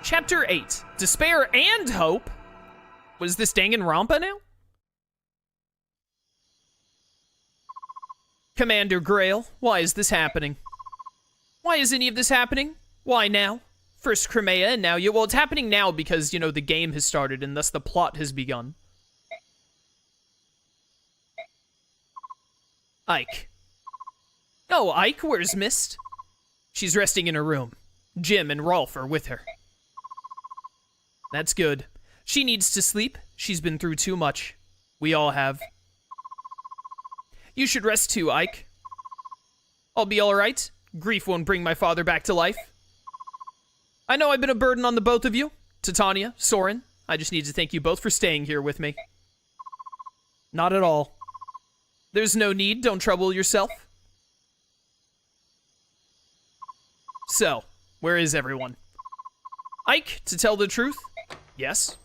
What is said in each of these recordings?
Chapter 8. Despair and Hope. Was this Danganronpa now? Commander Grail, why is this happening? Why is any of this happening? Why now? First Crimea and now you. Well, it's happening now because, you know, the game has started and thus the plot has begun. Ike. Oh, Ike, where's Mist? She's resting in her room. Jim and Rolf are with her. That's good. She needs to sleep. She's been through too much. We all have. You should rest too, Ike. I'll be alright. Grief won't bring my father back to life. I know I've been a burden on the both of you. Titania, Soren, I just need to thank you both for staying here with me. Not at all. There's no need, don't trouble yourself. So, where is everyone? Ike, to tell the truth, yes.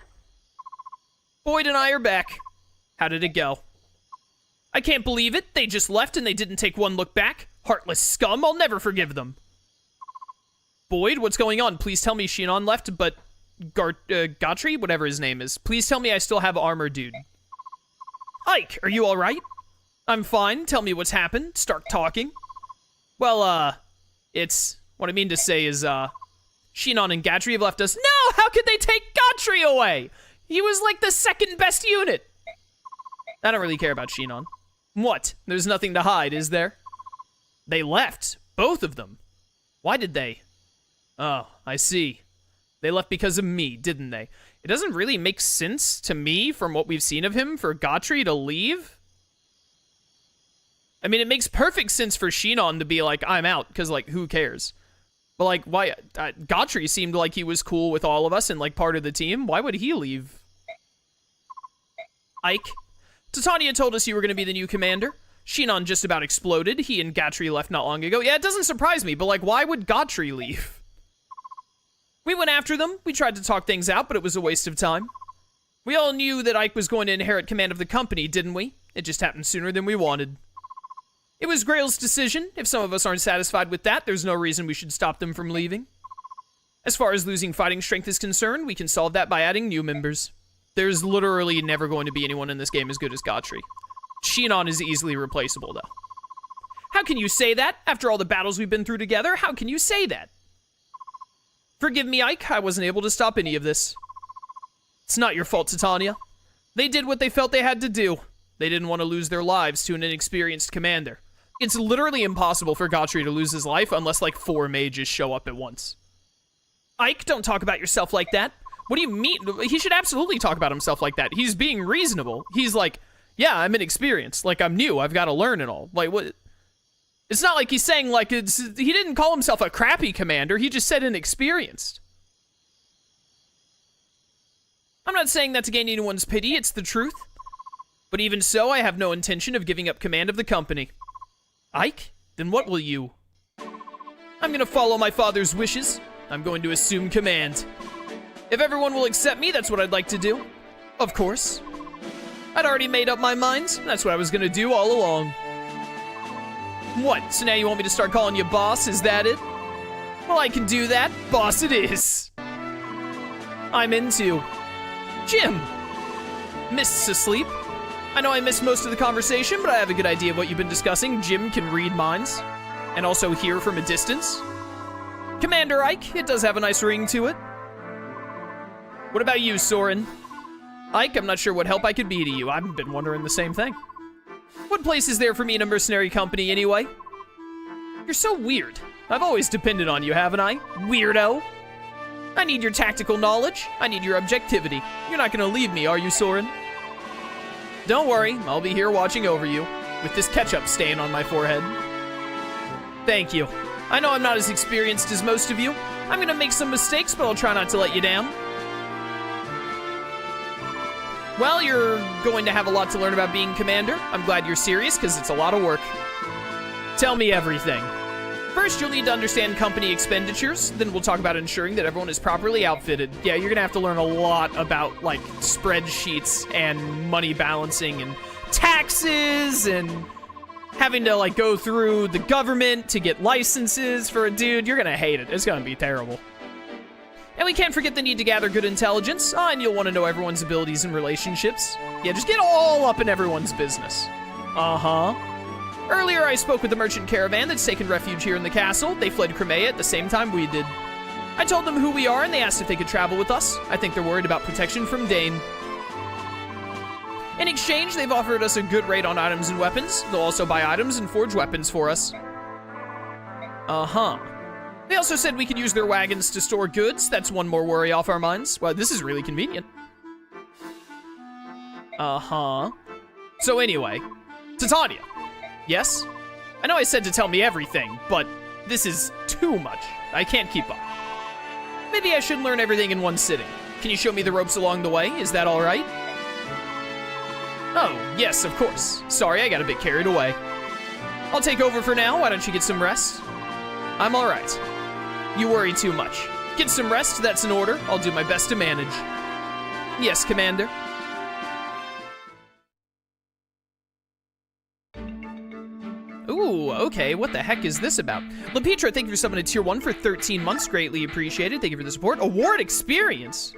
Boyd and I are back. How did it go? I can't believe it. They just left and they didn't take one look back. Heartless scum, I'll never forgive them. Boyd, what's going on? Please tell me Shinon left, but Gotri, whatever his name is. Please tell me I still have armor, dude. Ike, are you alright? I'm fine. Tell me what's happened. Start talking. Well, it's... What I mean to say is, Shinon and Gatri have left us. No! How could they take Gatri away? He was like the second best unit. I don't really care about Shinon. What? There's nothing to hide, is there? They left. Both of them. Why did they? Oh, I see. They left because of me, didn't they? It doesn't really make sense to me, from what we've seen of him, for Gatri to leave. I mean, it makes perfect sense for Shinon to be like, I'm out, because, like, who cares? But, like, why? Gatri seemed like he was cool with all of us and, like, part of the team. Why would he leave? Ike? Titania told us you were going to be the new commander. Shinon just about exploded. He and Gatri left not long ago. Yeah, it doesn't surprise me, but, like, why would Gatri leave? We went after them. We tried to talk things out, but it was a waste of time. We all knew that Ike was going to inherit command of the company, didn't we? It just happened sooner than we wanted. It was Grail's decision. If some of us aren't satisfied with that, there's no reason we should stop them from leaving. As far as losing fighting strength is concerned, we can solve that by adding new members. There's literally never going to be anyone in this game as good as Gatri. Shinon is easily replaceable, though. How can you say that? After all the battles we've been through together, how can you say that? Forgive me, Ike. I wasn't able to stop any of this. It's not your fault, Titania. They did what they felt they had to do. They didn't want to lose their lives to an inexperienced commander. It's literally impossible for Gatri to lose his life unless, like, 4 mages show up at once. Ike, don't talk about yourself like that. What do you mean? He should absolutely talk about himself like that. He's being reasonable. He's like, yeah, I'm inexperienced. Like, I'm new. I've got to learn and all. Like, what? It's not like he's saying, like, he didn't call himself a crappy commander. He just said inexperienced. I'm not saying that to gain anyone's pity. It's the truth. But even so, I have no intention of giving up command of the company. Ike? Then what will you? I'm gonna follow my father's wishes. I'm going to assume command. If everyone will accept me, that's what I'd like to do. Of course. I'd already made up my mind. That's what I was gonna do all along. What? So now you want me to start calling you boss? Is that it? Well, I can do that. Boss it is. I'm into. Jim! Mist's asleep. I know I missed most of the conversation, but I have a good idea of what you've been discussing. Jim can read minds, and also hear from a distance. Commander Ike, it does have a nice ring to it. What about you, Soren? Ike, I'm not sure what help I could be to you. I've been wondering the same thing. What place is there for me in a mercenary company, anyway? You're so weird. I've always depended on you, haven't I? Weirdo. I need your tactical knowledge. I need your objectivity. You're not gonna leave me, are you, Soren? Don't worry, I'll be here watching over you, with this ketchup stain on my forehead. Thank you. I know I'm not as experienced as most of you. I'm gonna make some mistakes, but I'll try not to let you down. Well, you're going to have a lot to learn about being commander. I'm glad you're serious, because it's a lot of work. Tell me everything. First, you'll need to understand company expenditures. Then we'll talk about ensuring that everyone is properly outfitted. Yeah, you're gonna have to learn a lot about, like, spreadsheets and money balancing and taxes and having to, like, go through the government to get licenses for a dude. You're gonna hate it. It's gonna be terrible. And we can't forget the need to gather good intelligence. And you'll want to know everyone's abilities and relationships. Yeah, just get all up in everyone's business. Uh-huh. Earlier, I spoke with the merchant caravan that's taken refuge here in the castle. They fled Crimea at the same time we did. I told them who we are, and they asked if they could travel with us. I think they're worried about protection from Daein. In exchange, they've offered us a good rate on items and weapons. They'll also buy items and forge weapons for us. Uh-huh. They also said we could use their wagons to store goods. That's one more worry off our minds. Well, this is really convenient. Uh-huh. So anyway, Titania. Yes? I know I said to tell me everything, but this is too much. I can't keep up. Maybe I should learn everything in one sitting. Can you show me the ropes along the way? Is that all right? Oh, yes, of course. Sorry, I got a bit carried away. I'll take over for now. Why don't you get some rest? I'm all right. You worry too much. Get some rest, that's an order. I'll do my best to manage. Yes, Commander. Ooh, okay, what the heck is this about? LaPetra, thank you for summoning Tier 1 for 13 months. Greatly appreciated. Thank you for the support. Award experience.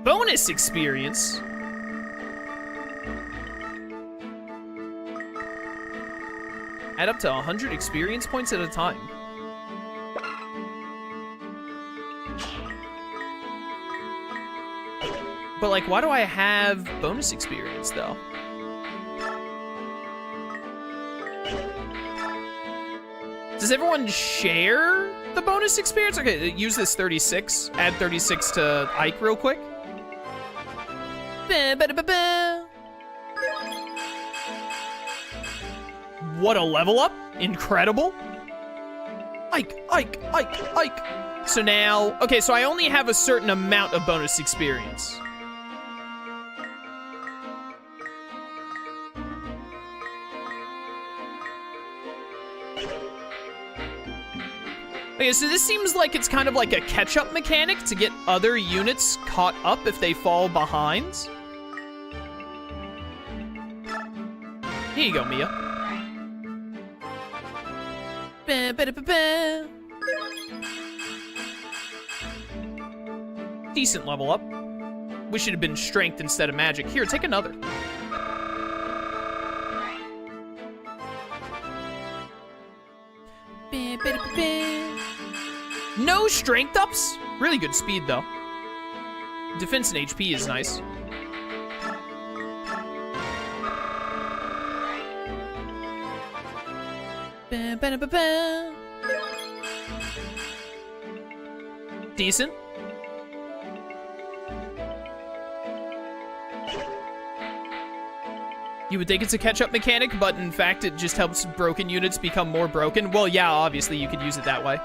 Bonus experience. Add up to 100 experience points at a time. But, like, why do I have bonus experience, though? Does everyone share the bonus experience? Okay, use this 36. Add 36 to Ike real quick. What a level up. Incredible. Ike. So now, okay, so I only have a certain amount of bonus experience. Okay, so this seems like it's kind of like a catch-up mechanic to get other units caught up if they fall behind. Here you go, Mia. Decent level up. Wish it had been strength instead of magic. Here, take another. No strength ups? Really good speed, though. Defense and HP is nice. Decent. You would think it's a catch-up mechanic, but in fact it just helps broken units become more broken. Well, yeah, obviously you could use it that way.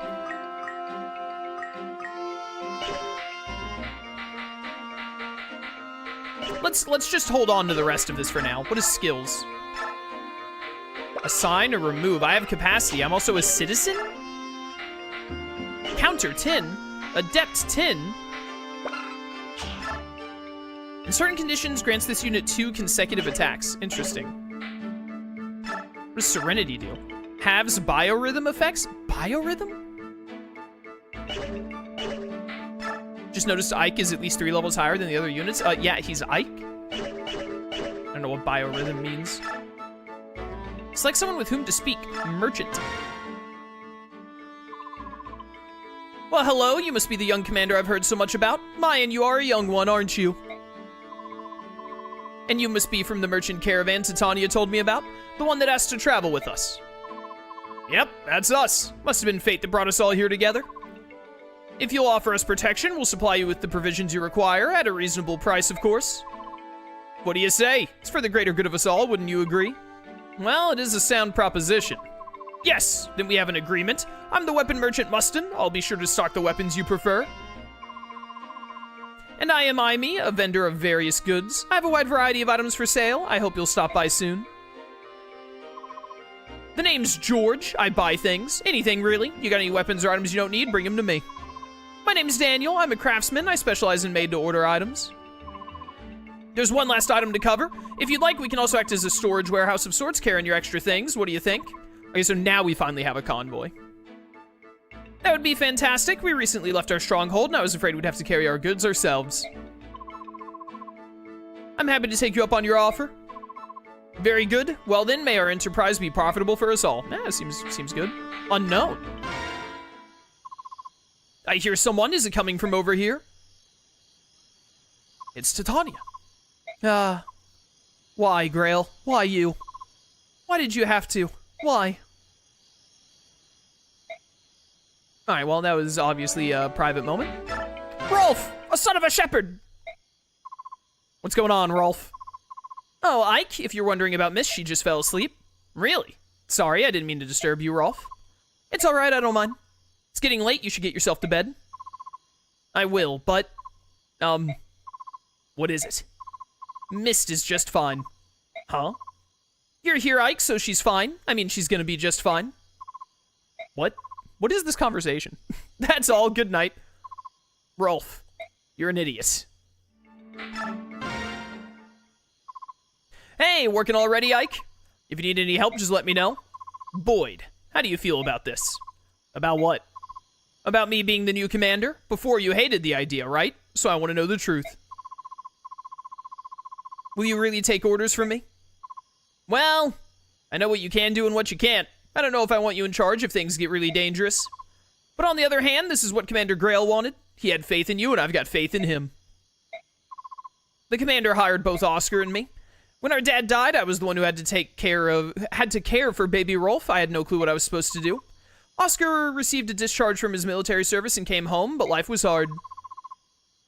Let's just hold on to the rest of this for now. What is skills? Assign or remove. I have capacity. I'm also a citizen? Counter 10. Adept 10. In certain conditions, grants this unit 2 consecutive attacks. Interesting. What does Serenity do? Halves biorhythm effects? Biorhythm? Just noticed Ike is at least 3 levels higher than the other units. Yeah, he's Ike. I don't know what biorhythm means. Select someone with whom to speak. Merchant. Well, hello. You must be the young commander I've heard so much about. Mayan, you are a young one, aren't you? And you must be from the merchant caravan Titania told me about. The one that asked to travel with us. Yep, that's us. Must have been fate that brought us all here together. If you'll offer us protection, we'll supply you with the provisions you require, at a reasonable price, of course. What do you say? It's for the greater good of us all, wouldn't you agree? Well, it is a sound proposition. Yes, then we have an agreement. I'm the weapon merchant Mustin. I'll be sure to stock the weapons you prefer. And I am Imi, a vendor of various goods. I have a wide variety of items for sale. I hope you'll stop by soon. The name's George. I buy things. Anything, really. You got any weapons or items you don't need, bring them to me. My name's Daniel. I'm a craftsman. I specialize in made-to-order items. There's one last item to cover. If you'd like, we can also act as a storage warehouse of sorts, carrying your extra things. What do you think? Okay, so now we finally have a convoy. That would be fantastic. We recently left our stronghold, and I was afraid we'd have to carry our goods ourselves. I'm happy to take you up on your offer. Very good. Well then, may our enterprise be profitable for us all. Seems good. Unknown. I hear someone. Is it coming from over here? It's Titania. Why, Grail? Why you? Why did you have to? Why? Alright, well, that was obviously a private moment. Rolf! A son of a shepherd! What's going on, Rolf? Oh, Ike, if you're wondering about Miss, she just fell asleep. Really? Sorry, I didn't mean to disturb you, Rolf. It's alright, I don't mind. It's getting late, you should get yourself to bed. I will, but... what is it? Mist is just fine. Huh? You're here, Ike, so she's fine. I mean, she's gonna be just fine. What? What is this conversation? That's all, good night. Rolf, you're an idiot. Hey, working already, Ike? If you need any help, just let me know. Boyd, how do you feel about this? About what? About me being the new commander? Before you hated the idea, right? So I want to know the truth. Will you really take orders from me? Well, I know what you can do and what you can't. I don't know if I want you in charge if things get really dangerous. But on the other hand, this is what Commander Grail wanted. He had faith in you, and I've got faith in him. The commander hired both Oscar and me. When our dad died, I was the one who had to care for baby Rolf. I had no clue what I was supposed to do. Oscar received a discharge from his military service and came home, but life was hard.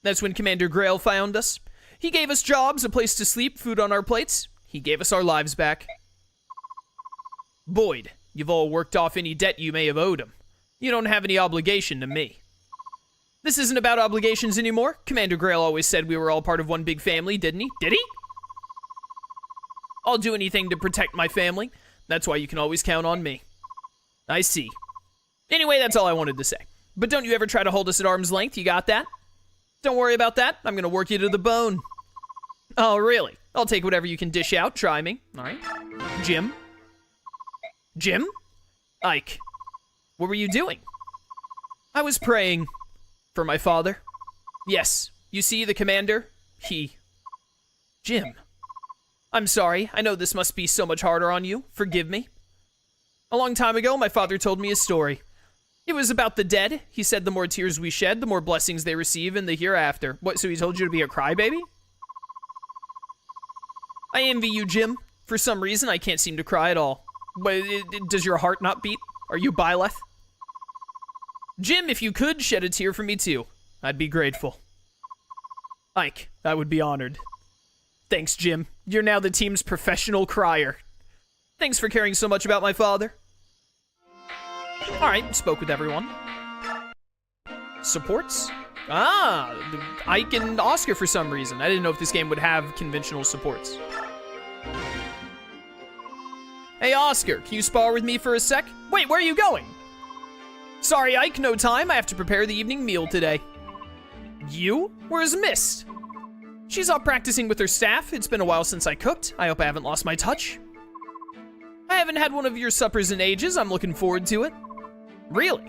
That's when Commander Grail found us. He gave us jobs, a place to sleep, food on our plates. He gave us our lives back. Boyd, you've all worked off any debt you may have owed him. You don't have any obligation to me. This isn't about obligations anymore. Commander Grail always said we were all part of one big family, didn't he? Did he? I'll do anything to protect my family. That's why you can always count on me. I see. Anyway, that's all I wanted to say. But don't you ever try to hold us at arm's length, you got that? Don't worry about that. I'm gonna work you to the bone. Oh, really? I'll take whatever you can dish out. Try me. All right. Jim? Jim? Ike? What were you doing? I was praying. For my father? Yes. You see, the commander? Jim. I'm sorry. I know this must be so much harder on you. Forgive me. A long time ago, my father told me a story. It was about the dead. He said the more tears we shed, the more blessings they receive in the hereafter. What, so he told you to be a crybaby? I envy you, Jim. For some reason, I can't seem to cry at all. But does your heart not beat? Are you Byleth? Jim, if you could, shed a tear for me too. I'd be grateful. Ike, I would be honored. Thanks, Jim. You're now the team's professional crier. Thanks for caring so much about my father. Alright, spoke with everyone. Supports? Ike and Oscar for some reason. I didn't know if this game would have conventional supports. Hey, Oscar, can you spar with me for a sec? Wait, where are you going? Sorry, Ike, no time. I have to prepare the evening meal today. You? Where's Mist? She's off practicing with her staff. It's been a while since I cooked. I hope I haven't lost my touch. I haven't had one of your suppers in ages. I'm looking forward to it. Really?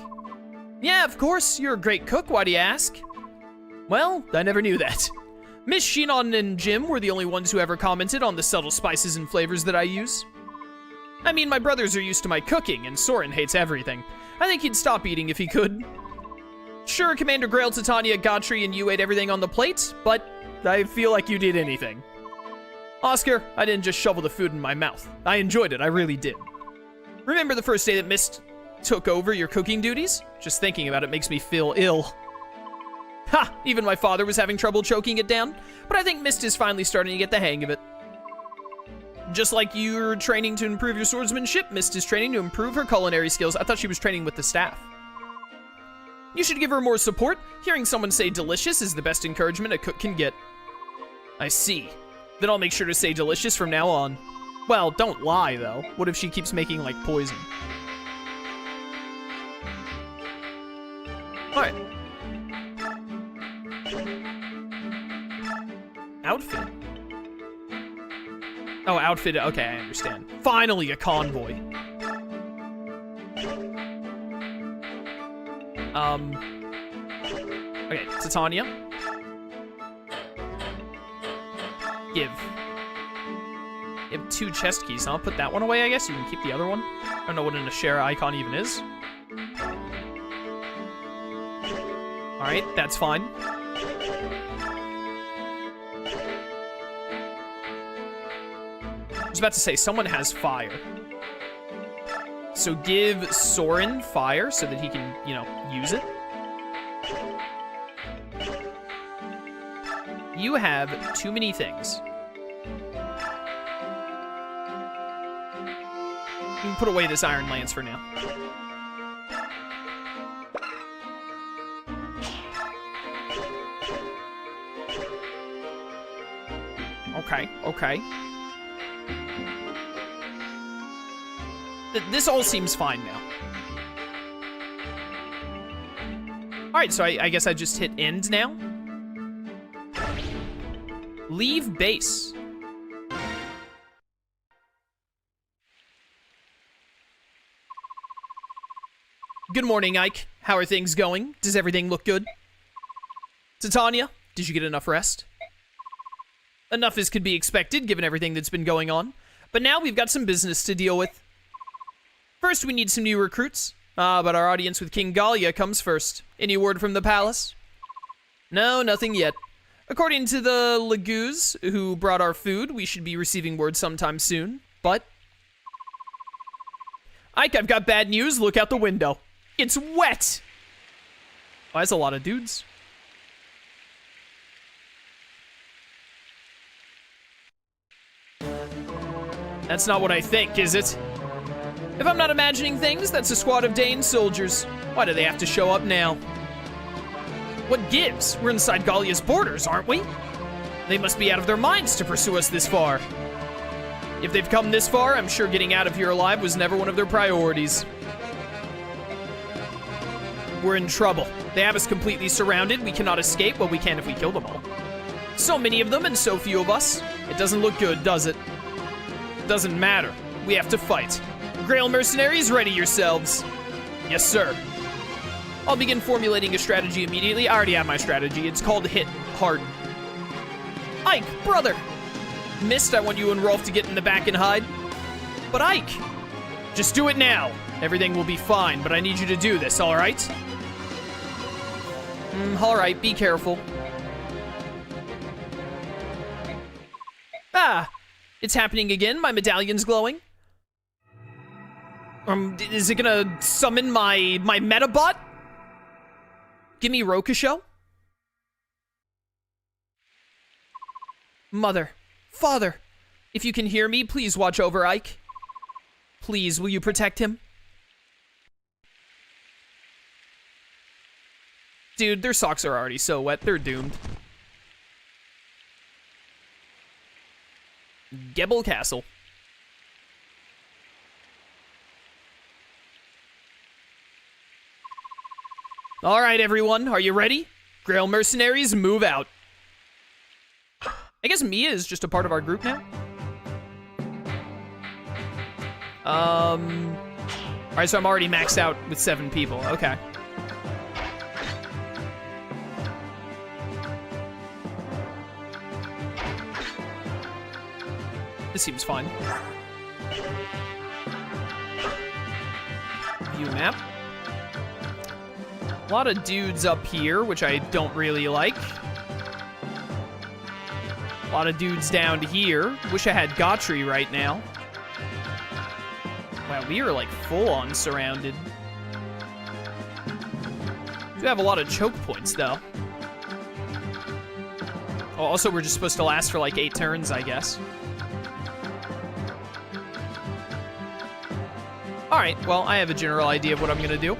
Yeah, of course. You're a great cook. Why do you ask? Well, I never knew that. Miss Shinon and Jim were the only ones who ever commented on the subtle spices and flavors that I use. I mean, my brothers are used to my cooking, and Soren hates everything. I think he'd stop eating if he could. Sure, Commander Grail, Titania, Godfrey, and you ate everything on the plate, but I feel like you did anything. Oscar, I didn't just shovel the food in my mouth. I enjoyed it, I really did. Remember the first day that Mist took over your cooking duties? Just thinking about it makes me feel ill. Ha! Even my father was having trouble choking it down, but I think Mist is finally starting to get the hang of it. Just like you're training to improve your swordsmanship, Mist is training to improve her culinary skills. I thought she was training with the staff. You should give her more support. Hearing someone say delicious is the best encouragement a cook can get. I see. Then I'll make sure to say delicious from now on. Well, don't lie, though. What if she keeps making, like, poison? Alright. Outfit. Oh, outfit. Okay, I understand. Finally, a convoy. Okay, Titania. Give. You have 2 chest keys, huh? Put that one away, I guess. You can keep the other one. I don't know what an Ashera icon even is. Alright, that's fine. I was about to say, someone has fire. So give Soren fire so that he can, you know, use it. You have too many things. You can put away this Iron Lance for now. Okay, okay. This all seems fine now. Alright, so I guess I just hit end now. Leave base. Good morning, Ike. How are things going? Does everything look good? Titania, did you get enough rest? Enough as could be expected, given everything that's been going on. But now we've got some business to deal with. First, we need some new recruits. But our audience with King Gallia comes first. Any word from the palace? No, nothing yet. According to the Laguz, who brought our food, we should be receiving word sometime soon. But... Ike, I've got bad news. Look out the window. It's wet! Oh, that's a lot of dudes. That's not what I think, is it? If I'm not imagining things, that's a squad of Daein soldiers. Why do they have to show up now? What gives? We're inside Gallia's borders, aren't we? They must be out of their minds to pursue us this far. If they've come this far, I'm sure getting out of here alive was never one of their priorities. We're in trouble. They have us completely surrounded. We cannot escape, but we can if we kill them all. So many of them and so few of us. It doesn't look good, does it? Doesn't matter. We have to fight. Grail mercenaries, ready yourselves. Yes, sir. I'll begin formulating a strategy immediately. I already have my strategy. It's called Hit Hard. Ike, brother! Mist, I want you and Rolf to get in the back and hide. But Ike! Just do it now. Everything will be fine, but I need you to do this, alright? Alright, be careful. Ah! It's happening again. My medallion's glowing. Is it gonna summon my Metabot? Give me Rokusho? Mother. Father. If you can hear me, please watch over Ike. Please, will you protect him? Dude, their socks are already so wet, they're doomed. Gebel Castle. All right, everyone, are you ready? Grail mercenaries, move out. I guess Mia is just a part of our group now. All right, so I'm already maxed out with 7 people. Okay. This seems fine. View map. A lot of dudes up here, which I don't really like. A lot of dudes down here. Wish I had Gautry right now. Wow, we are like full-on surrounded. Do have a lot of choke points, though. Oh, also, we're just supposed to last for like 8 turns, I guess. Alright, well, I have a general idea of what I'm gonna do.